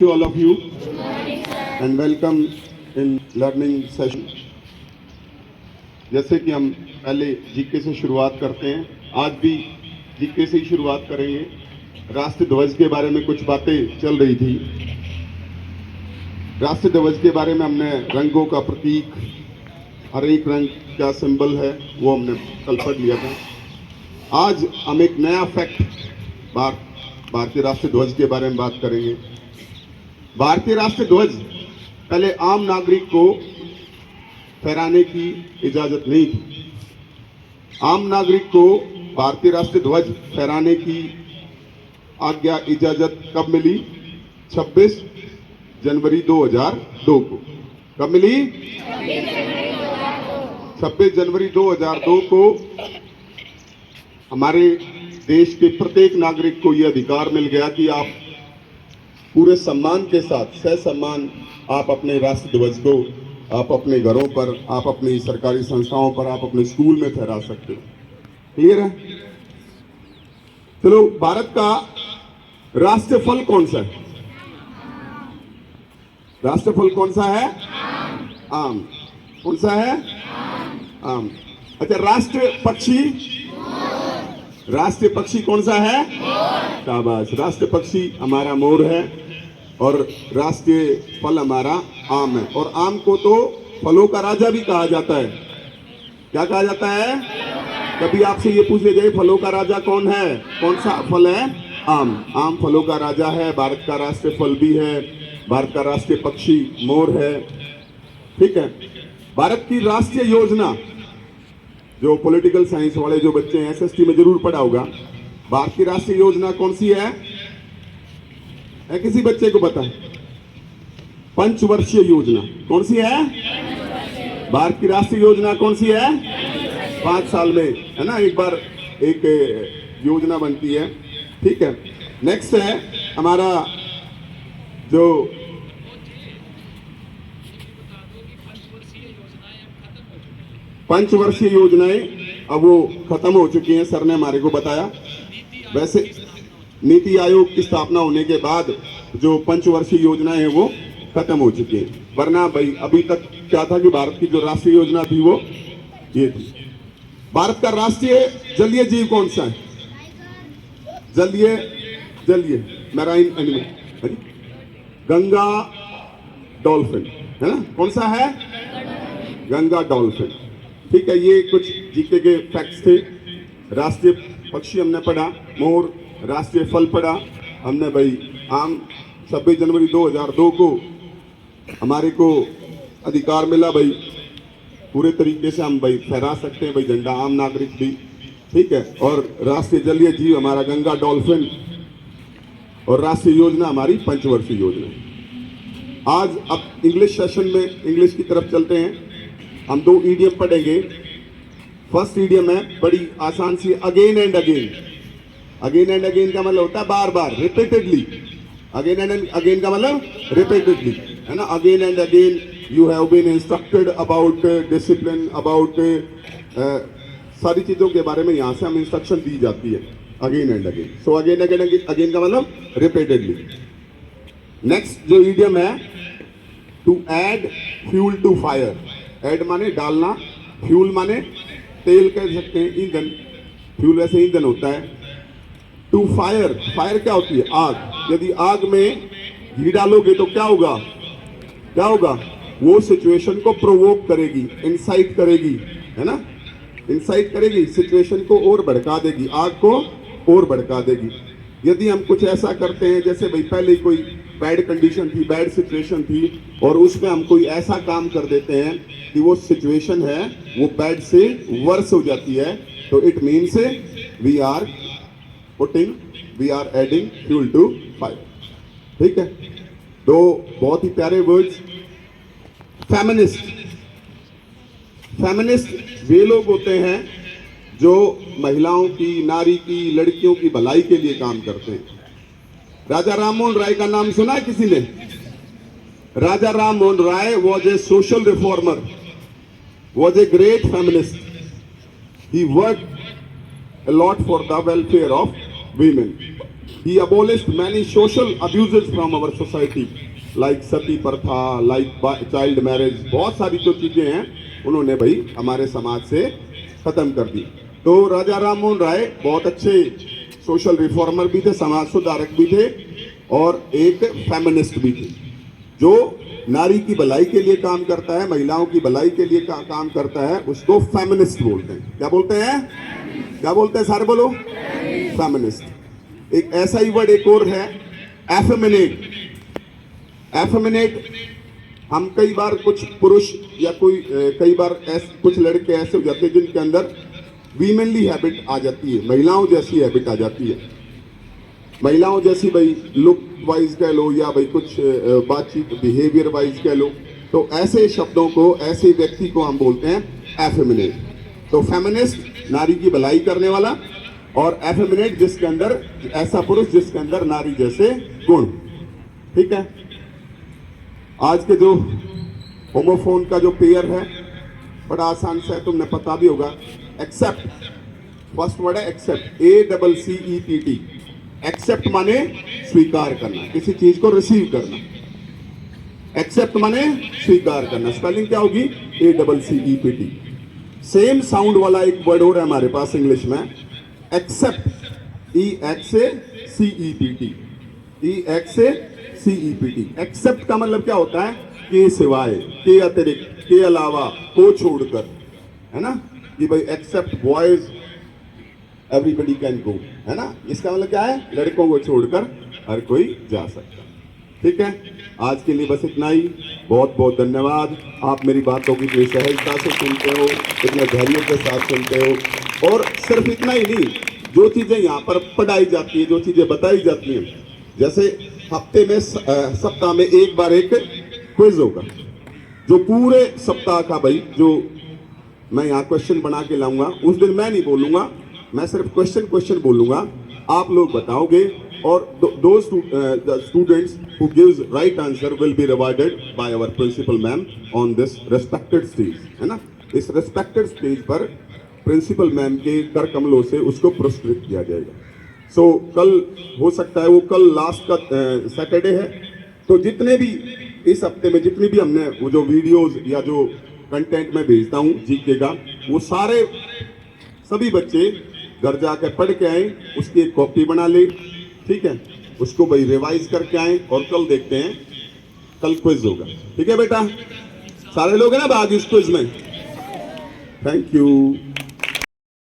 to all of you and welcome in learning session. जैसे कि हम पहले जीके से शुरुआत करते हैं, आज भी जीके से ही शुरुआत करेंगे। राष्ट्र ध्वज के बारे में कुछ बातें चल रही थी। राष्ट्र ध्वज के बारे में हमने रंगों का प्रतीक, हर एक रंग क्या सिंबल है वो हमने कल पढ़ लिया था। आज हम एक नया फैक्ट भारतीय राष्ट्र ध्वज के बारे में बात करेंगे। भारतीय राष्ट्र ध्वज पहले आम नागरिक को फहराने की इजाजत नहीं थी। आम नागरिक को भारतीय राष्ट्र ध्वज फहराने की आज्ञा इजाजत कब मिली? 26 जनवरी 2002 को। कब मिली? 26 जनवरी 2002 को हमारे देश के प्रत्येक नागरिक को यह अधिकार मिल गया कि आप पूरे सम्मान के साथ, ससम्मान आप अपने राष्ट्र ध्वज को आप अपने घरों पर, आप अपनी सरकारी संस्थाओं पर, आप अपने स्कूल में फहरा सकते हो। क्लियर है? चलो, भारत का राष्ट्रीय फल कौन सा है? राष्ट्रीय फल कौन सा है? आम। कौन सा है? आम। अच्छा, राष्ट्रीय पक्षी? राष्ट्रीय पक्षी कौन सा है? शाबाश, राष्ट्रीय पक्षी हमारा मोर है और राष्ट्रीय फल हमारा आम है। और आम को तो फलों का राजा भी कहा जाता है। क्या कहा जाता है? कभी आपसे ये पूछ लिया जाए फलों का राजा कौन है, कौन सा फल है? आम। आम फलों का राजा है, भारत का राष्ट्रीय फल भी है, भारत का राष्ट्रीय पक्षी मोर है। ठीक है। भारत की राष्ट्रीय योजना, जो पॉलिटिकल साइंस वाले जो बच्चे हैं, एसएसटी में जरूर पढ़ा होगा, भारत की राष्ट्रीय योजना कौन सी है? किसी बच्चे को पता है? पंचवर्षीय योजना। कौन सी है? भारत की राष्ट्रीय योजना कौन सी है? 5 साल में, है ना, एक बार एक योजना बनती है। ठीक है। नेक्स्ट है हमारा जो पंचवर्षीय योजनाएं अब वो खत्म हो चुकी हैं, सर ने हमारे को बताया। वैसे नीति आयोग की स्थापना होने के बाद जो पंचवर्षीय योजनाएं हैं वो खत्म हो चुकी हैं। वरना भाई अभी तक क्या था कि भारत की जो राष्ट्रीय योजना थी वो ये थी। भारत का राष्ट्रीय जलीय जीव कौन सा है? जलीय मैराइन एनिमल, गंगा डॉल्फिन, है ना? कौन सा है? गंगा डॉल्फिन। ठीक है। ये कुछ जीके के फैक्ट्स थे। राष्ट्रीय पक्षी हमने पढ़ा, मोर। राष्ट्रीय फल पढ़ा हमने भाई आम। 26 जनवरी 2002 को हमारे को अधिकार मिला भाई, पूरे तरीके से हम भाई फहरा सकते हैं भाई झंडा, आम नागरिक भी। ठीक है। और राष्ट्रीय जलीय जीव हमारा गंगा डॉल्फिन और राष्ट्रीय योजना हमारी पंचवर्षीय योजना। आज अब इंग्लिश सेशन में इंग्लिश की तरफ चलते हैं। हम 2 ईडियम पढ़ेंगे। फर्स्ट ईडियम है बड़ी आसान सी, again and again. Again and again का मतलब होता है बार बार, रिपीटेडली। अगेन एंड अगेन का मतलब रिपीटेडली, है ना? Again and again you have been instructed about discipline, about सारी चीजों के बारे में यहाँ से हम इंस्ट्रक्शन दी जाती है। Again and again. So again again again का मतलब रिपीटेडली। नेक्स्ट जो ईडियम है, to add fuel to fire. Add माने डालना, फ्यूल माने तेल कह सकते हैं, ईंधन। फ्यूल वैसे ईंधन होता है। टू फायर, फायर क्या होती है? आग। यदि आग में घी डालोगे तो क्या होगा? क्या होगा? वो सिचुएशन को प्रोवोक करेगी, इंसाइट करेगी, है ना? इंसाइट करेगी, सिचुएशन को और भड़का देगी, आग को और भड़का देगी। यदि हम कुछ ऐसा करते हैं जैसे भाई पहले कोई बैड कंडीशन थी, बैड सिचुएशन थी, और उसमें हम कोई ऐसा काम कर देते हैं कि वो सिचुएशन है वो बैड से वर्स हो जाती है, तो it means we are adding fuel to fire. ठीक है। 2 बहुत ही प्यारे वर्ड्स। फेमिनिस्ट। फेमिनिस्ट वे लोग होते हैं जो महिलाओं की, नारी की, लड़कियों की भलाई के लिए काम करते हैं। राजा राम मोहन राय का नाम सुना है किसी ने? Raja Ram Mohan Roy was a social reformer, was a great feminist. He worked a lot for the welfare of women. he abolished many social abuses from our society like सती प्रथा, like child marriage, बहुत सारी जो चीजें हैं उन्होंने भाई हमारे समाज से खत्म कर दी। तो राजा राम मोहन राय बहुत अच्छे सोशल रिफॉर्मर भी थे, समाज सुधारक भी थे और एक फेमिनिस्ट भी थे, जो नारी की भलाई के लिए काम करता है, महिलाओं की भलाई के लिए काम करता है, उसको फेमिनिस्ट बोलते हैं। क्या बोलते हैं? क्या बोलते हैं सारे बोलो? फेमिनिस्ट। एक ऐसा ही वर्ड एक और है, एफेमिनेट। एफेमिनेट हम कई बार कुछ पुरुष या कई बार कुछ लड़के ऐसे हो जाते हैं जिनके अंदर वीमेनली हैबिट आ जाती है, महिलाओं जैसी हैबिट आ जाती है, महिलाओं जैसी भाई लुक वाइज कह लो या भाई कुछ बातचीत बिहेवियर वाइज कह लो, तो ऐसे शब्दों को, ऐसे व्यक्ति को हम बोलते हैं एफेमिनेट। तो फेमिनिस्ट नारी की भलाई करने वाला और एफेमिनेट जिसके अंदर, ऐसा पुरुष जिसके अंदर नारी जैसे गुण। ठीक है। आज के जो होमोफोन का जो पेयर है बड़ा आसान से है, तुमने पता भी होगा, एक्सेप्ट। फर्स्ट वर्ड है एक्सेप्ट, ACCEPT। एक्सेप्ट माने स्वीकार करना, किसी चीज को रिसीव करना। एक्सेप्ट माने स्वीकार करना। स्पेलिंग क्या होगी? ACCEPT। सेम साउंड वाला एक वर्ड और है हमारे पास इंग्लिश में, एक्सेप्ट, EXCEPT। एक्सेप्ट का मतलब क्या होता है? के सिवाय, के अतिरिक्त, के अलावा, को छोड़कर, है ना, कि भाई except boys everybody can go, है ना। इसका मतलब क्या है? लड़कों को छोड़कर हर कोई जा सकता है। ठीक है, आज के लिए बस इतना ही। बहुत बहुत धन्यवाद। आप मेरी बातों की इतनी सहजता से सुनते हो, इतने धैर्य के साथ सुनते हो। और सिर्फ इतना ही नहीं, जो चीजें यहाँ पर पढ़ाई जाती है, जो चीजें बताई जाती हैं, जैसे हफ्ते में सप्ताह में एक बार एक क्विज होगा, जो पूरे सप्ताह का भाई जो मैं यहाँ क्वेश्चन बना के लाऊंगा, उस दिन मैं नहीं बोलूंगा, मैं सिर्फ क्वेश्चन बोलूंगा, आप लोग बताओगे और those students who gives right answer will be rewarded by our principal ma'am on this respected stage, है ना। इस respected stage पर प्रिंसिपल मैम के कर कमलों से उसको पुरस्कृत किया जाएगा। सो कल हो सकता है, वो कल लास्ट का सैटरडे है, तो जितने भी इस हफ्ते में जितनी भी हमने वो जो वीडियोस या जो कंटेंट में भेजता हूँ जीके का, वो सारे सभी बच्चे घर जाकर पढ़ के आए, उसकी एक कॉपी बना ले, ठीक है, उसको भाई रिवाइज करके आए और कल देखते हैं, कल क्विज होगा। ठीक है बेटा, सारे लोग हैं ना भाग इस क्विज में। Thank you.